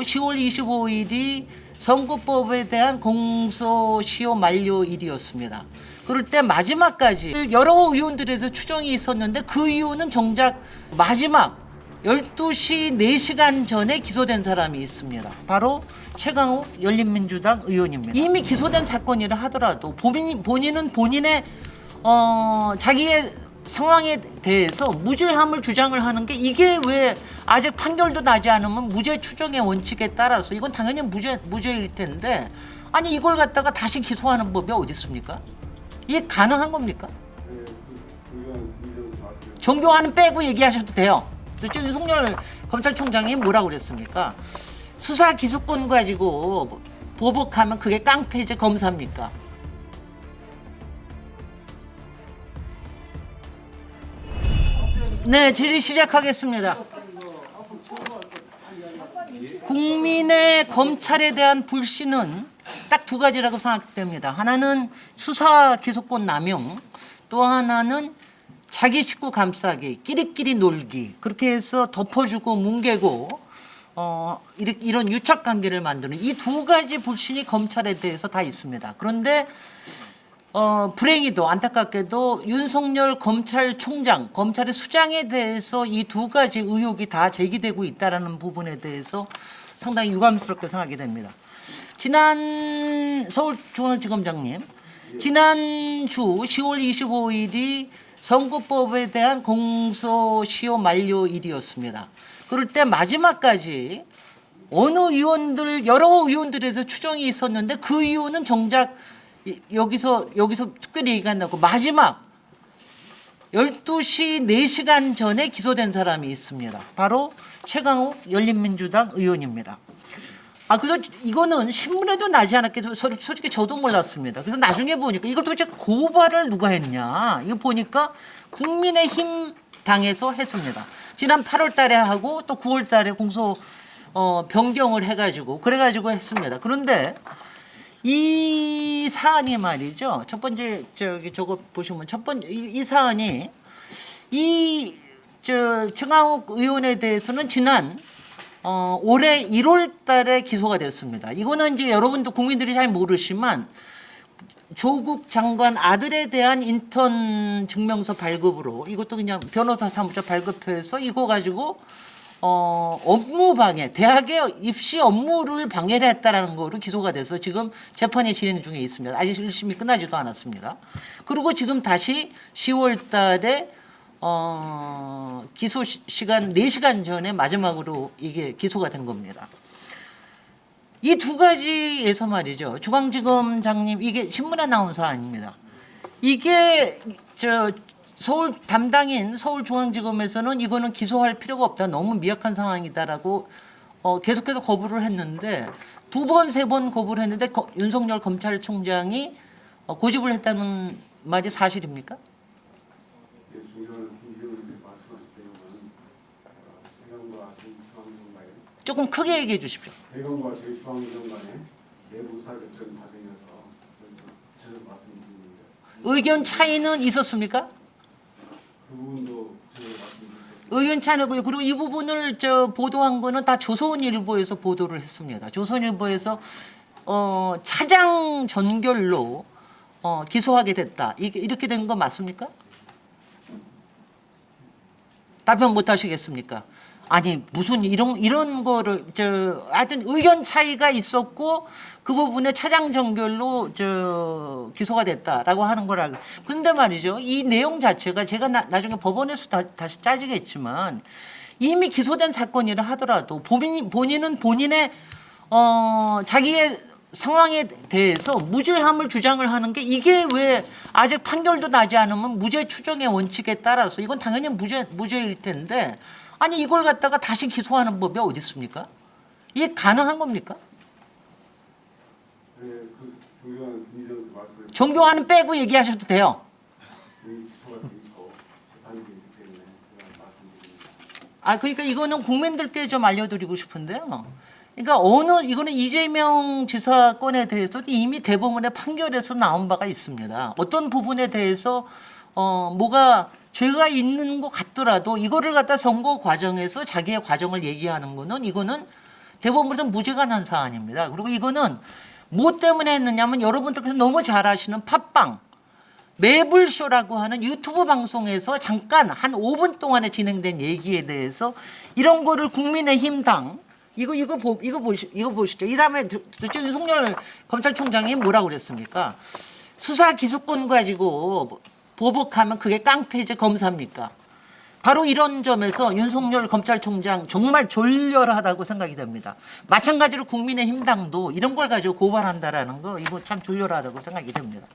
10월 25일이 선거법에 대한 공소시효 만료일이었습니다. 그럴 때 마지막까지 여러 의원들에서 추정이 있었는데 그 이유는 정작 마지막 12시 4시간 전에 기소된 사람이 있습니다. 바로 최강욱 열린민주당 의원입니다. 이미 기소된 사건이라 하더라도 본인은 본인의 자기의 상황에 대해서 무죄함을 주장을 하는 게 이게 왜 아직 판결도 나지 않으면 무죄 추정의 원칙에 따라서 이건 당연히 무죄일 텐데 아니 이걸 갖다가 다시 기소하는 법이 어디 있습니까? 이게 가능한 겁니까? 종교화는 빼고 얘기하셔도 돼요. 또 윤석열 검찰총장이 뭐라고 그랬습니까? 수사 기소권 가지고 보복하면 그게 깡패지 검사입니까? 네, 질의 시작하겠습니다. 국민의 검찰에 대한 불신은 딱 두 가지라고 생각됩니다. 하나는 수사 기소권 남용, 또 하나는 자기 식구 감싸기, 끼리끼리 놀기, 그렇게 해서 덮어주고 뭉개고 이런 유착 관계를 만드는 이 두 가지 불신이 검찰에 대해서 다 있습니다. 그런데 불행히도 안타깝게도 윤석열 검찰총장, 검찰의 수장에 대해서 이 두 가지 의혹이 다 제기되고 있다는 부분에 대해서 상당히 유감스럽게 생각이 됩니다. 지난 서울중앙지검장님, 지난주 10월 25일이 선거법에 대한 공소시효 만료일이었습니다. 그럴 때 마지막까지 여러 의원들에서 추정이 있었는데 그 이유는 정작 여기서 특별히 얘기한다고 마지막 12시 4시간 전에 기소된 사람이 있습니다. 바로 최강욱 열린민주당 의원입니다. 그래서 이거는 신문에도 나지 않았게 솔직히 저도 몰랐습니다. 그래서 나중에 보니까 이걸 도대체 고발을 누가 했냐. 이거 보니까 국민의힘 당에서 했습니다. 지난 8월 달에 하고 또 9월 달에 공소 변경을 해가지고 그래가지고 했습니다. 그런데 이 사안이 말이죠. 첫 번째 저거 보시면 첫 번째 이 사안이 최강욱 의원에 대해서는 지난 올해 1월 달에 기소가 됐습니다. 이거는 이제 여러분도 국민들이 잘 모르시지만 조국 장관 아들에 대한 인턴 증명서 발급으로 이것도 그냥 변호사 사무소 발급해서 이거 가지고 업무 방해, 대학의 입시 업무를 방해를 했다라는 거로 기소가 돼서 지금 재판이 진행 중에 있습니다. 아직 1심이 끝나지도 않았습니다. 그리고 지금 다시 10월 달에 기소 시간 4시간 전에 마지막으로 이게 기소가 된 겁니다. 이 두 가지에서 말이죠. 중앙지검장님 이게 신문에 나온 사안입니다. 이게 서울 담당인 서울중앙지검에서는 이거는 기소할 필요가 없다. 너무 미약한 상황이다라고 계속해서 거부를 했는데 두 번, 세 번 거부를 했는데 윤석열 검찰총장이 고집을 했다는 말이 사실입니까? 조금 크게 얘기해 주십시오. 대검과 제 중앙지검 간의 내부 의사 결정 과정이어서 저는 말씀드리는데 의견 차이는 있었습니까? 그 부분도 제가 말씀드렸습니다. 의견 차이고요. 그리고 이 부분을 보도한 거는 다 조선일보에서 보도를 했습니다. 조선일보에서 차장 전결로 기소하게 됐다. 이렇게 된 거 맞습니까? 답변 못 하시겠습니까? 아니 무슨 이런 거를 하여튼 의견 차이가 있었고 그 부분에 차장 전결로 기소가 됐다라고 하는 거라. 근데 말이죠. 이 내용 자체가 제가 나중에 법원에서 다시 짜지겠지만 이미 기소된 사건이라 하더라도 본인은 본인의 자기의 상황에 대해서 무죄함을 주장을 하는 게 이게 왜 아직 판결도 나지 않으면 무죄 추정의 원칙에 따라서 이건 당연히 무죄일 텐데 아니 이걸 갖다가 다시 기소하는 법이 어디 있습니까? 이게 가능한 겁니까? 네, 그 존경하는 김의장님 말씀을 종교화는 빼고 얘기하셔도 돼요. 기소가 돼 있고 재판이 되기 때문에 제가 말씀드립니다. 그러니까 이거는 국민들께 좀 알려드리고 싶은데요. 그러니까 이거는 이재명 지사 건에 대해서도 이미 대법원의 판결에서 나온 바가 있습니다. 어떤 부분에 대해서 뭐가 죄가 있는 것 같더라도 이거를 갖다 선거 과정에서 자기의 과정을 얘기하는 거는 이거는 대법원에서 무죄가 난 사안입니다. 그리고 이거는 뭐 때문에 했느냐면 여러분들께서 너무 잘 아시는 팟빵 매불쇼라고 하는 유튜브 방송에서 잠깐 한 5분 동안에 진행된 얘기에 대해서 이런 거를 국민의힘당 이거 보시죠. 이 다음에 도대체 윤석열 검찰총장이 뭐라고 그랬습니까? 수사 기소권 가지고 보복하면 그게 깡패지 검사입니까? 바로 이런 점에서 윤석열 검찰총장 정말 졸렬하다고 생각이 됩니다. 마찬가지로 국민의힘당도 이런 걸 가지고 고발한다라는 거 이거 참 졸렬하다고 생각이 됩니다.